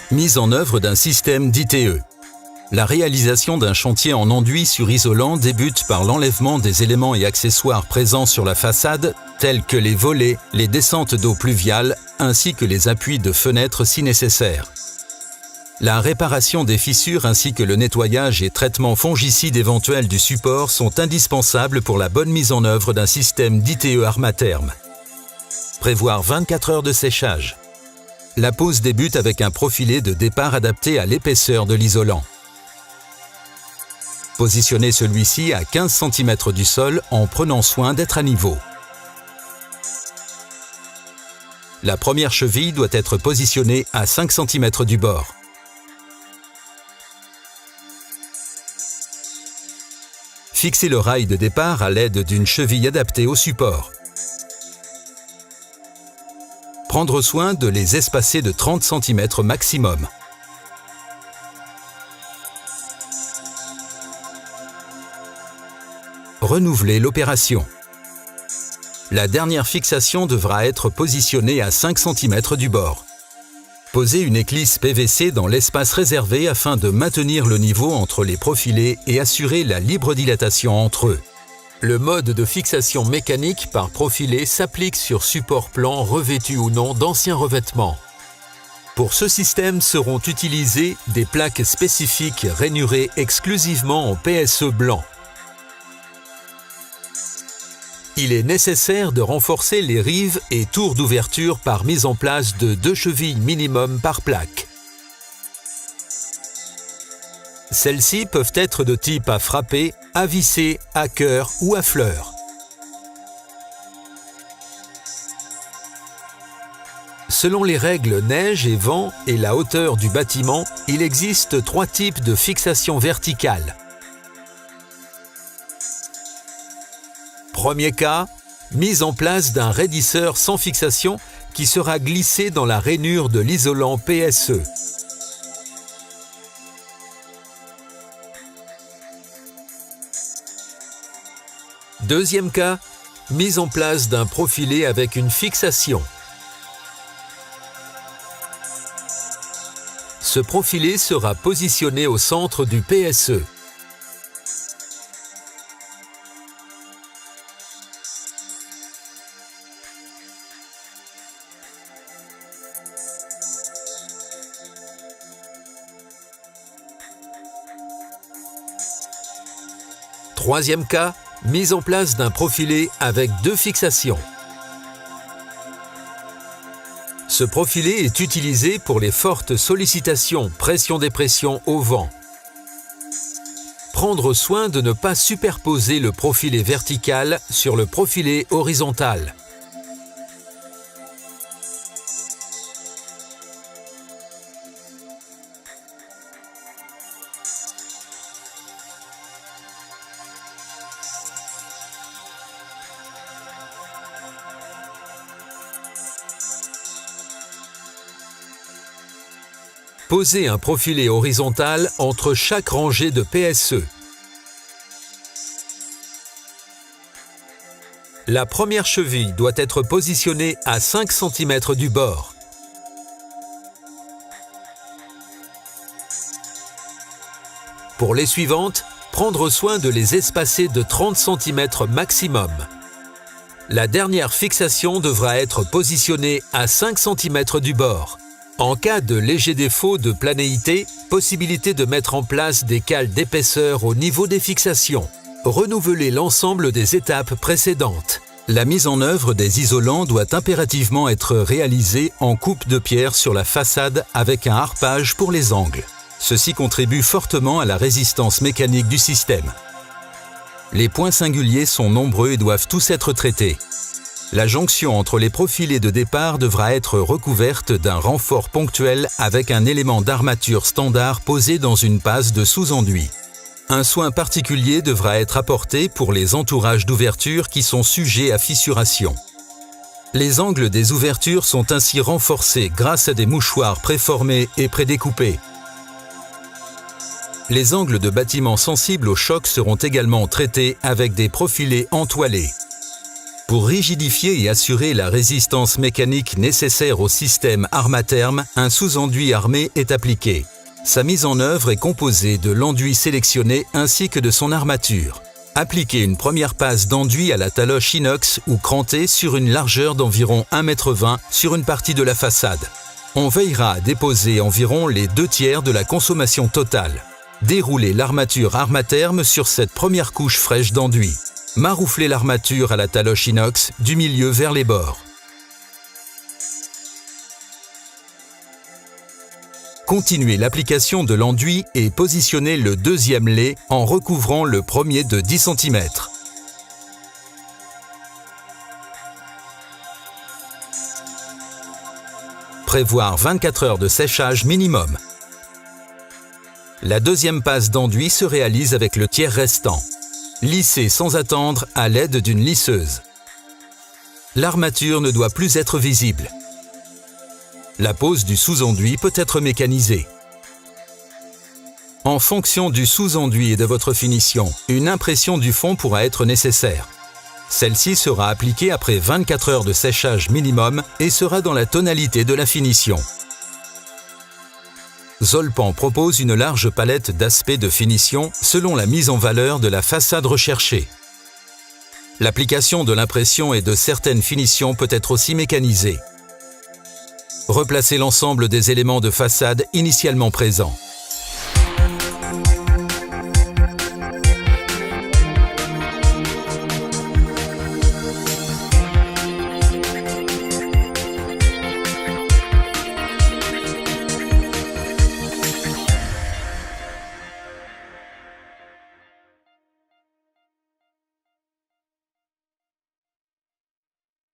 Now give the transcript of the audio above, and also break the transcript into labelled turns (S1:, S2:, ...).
S1: Mise en œuvre d'un système d'ITE. La réalisation d'un chantier en enduit sur isolant débute par l'enlèvement des éléments et accessoires présents sur la façade, tels que les volets, les descentes d'eau pluviale, ainsi que les appuis de fenêtres si nécessaire. La réparation des fissures ainsi que le nettoyage et traitement fongicide éventuel du support sont indispensables pour la bonne mise en œuvre d'un système d'ITE Armaterm. Prévoir 24 heures de séchage. La pose débute avec un profilé de départ adapté à l'épaisseur de l'isolant. Positionnez celui-ci à 15 cm du sol en prenant soin d'être à niveau. La première cheville doit être positionnée à 5 cm du bord. Fixez le rail de départ à l'aide d'une cheville adaptée au support. Prendre soin de les espacer de 30 cm maximum. Renouveler l'opération. La dernière fixation devra être positionnée à 5 cm du bord. Posez une éclisse PVC dans l'espace réservé afin de maintenir le niveau entre les profilés et assurer la libre dilatation entre eux. Le mode de fixation mécanique par profilé s'applique sur support plan revêtu ou non d'anciens revêtements. Pour ce système seront utilisées des plaques spécifiques rainurées exclusivement en PSE blanc. Il est nécessaire de renforcer les rives et tours d'ouverture par mise en place de 2 chevilles minimum par plaque. Celles-ci peuvent être de type à frapper, à visser, à cœur ou à fleur. Selon les règles neige et vent et la hauteur du bâtiment, il existe 3 types de fixation verticale. Premier cas, mise en place d'un raidisseur sans fixation qui sera glissé dans la rainure de l'isolant PSE. Deuxième cas, mise en place d'un profilé avec une fixation. Ce profilé sera positionné au centre du PSE. Troisième cas, mise en place d'un profilé avec 2 fixations. Ce profilé est utilisé pour les fortes sollicitations pression-dépression au vent. Prendre soin de ne pas superposer le profilé vertical sur le profilé horizontal. Posez un profilé horizontal entre chaque rangée de PSE. La première cheville doit être positionnée à 5 cm du bord. Pour les suivantes, prendre soin de les espacer de 30 cm maximum. La dernière fixation devra être positionnée à 5 cm du bord. En cas de léger défaut de planéité, possibilité de mettre en place des cales d'épaisseur au niveau des fixations. Renouveler l'ensemble des étapes précédentes. La mise en œuvre des isolants doit impérativement être réalisée en coupe de pierre sur la façade avec un harpage pour les angles. Ceci contribue fortement à la résistance mécanique du système. Les points singuliers sont nombreux et doivent tous être traités. La jonction entre les profilés de départ devra être recouverte d'un renfort ponctuel avec un élément d'armature standard posé dans une passe de sous-enduit. Un soin particulier devra être apporté pour les entourages d'ouvertures qui sont sujets à fissuration. Les angles des ouvertures sont ainsi renforcés grâce à des mouchoirs préformés et prédécoupés. Les angles de bâtiments sensibles au choc seront également traités avec des profilés entoilés. Pour rigidifier et assurer la résistance mécanique nécessaire au système Armatherm, un sous-enduit armé est appliqué. Sa mise en œuvre est composée de l'enduit sélectionné ainsi que de son armature. Appliquez une première passe d'enduit à la taloche inox ou crantée sur une largeur d'environ 1,20 m sur une partie de la façade. On veillera à déposer environ les 2/3 de la consommation totale. Déroulez l'armature Armatherm sur cette première couche fraîche d'enduit. Marouflez l'armature à la taloche inox du milieu vers les bords. Continuez l'application de l'enduit et positionnez le deuxième lait en recouvrant le premier de 10 cm. Prévoir 24 heures de séchage minimum. La deuxième passe d'enduit se réalise avec le tiers restant. Lissez sans attendre à l'aide d'une lisseuse. L'armature ne doit plus être visible. La pose du sous-enduit peut être mécanisée. En fonction du sous-enduit et de votre finition, une impression du fond pourra être nécessaire. Celle-ci sera appliquée après 24 heures de séchage minimum et sera dans la tonalité de la finition. Zolpan propose une large palette d'aspects de finition selon la mise en valeur de la façade recherchée. L'application de l'impression et de certaines finitions peut être aussi mécanisée. Replacez l'ensemble des éléments de façade initialement présents.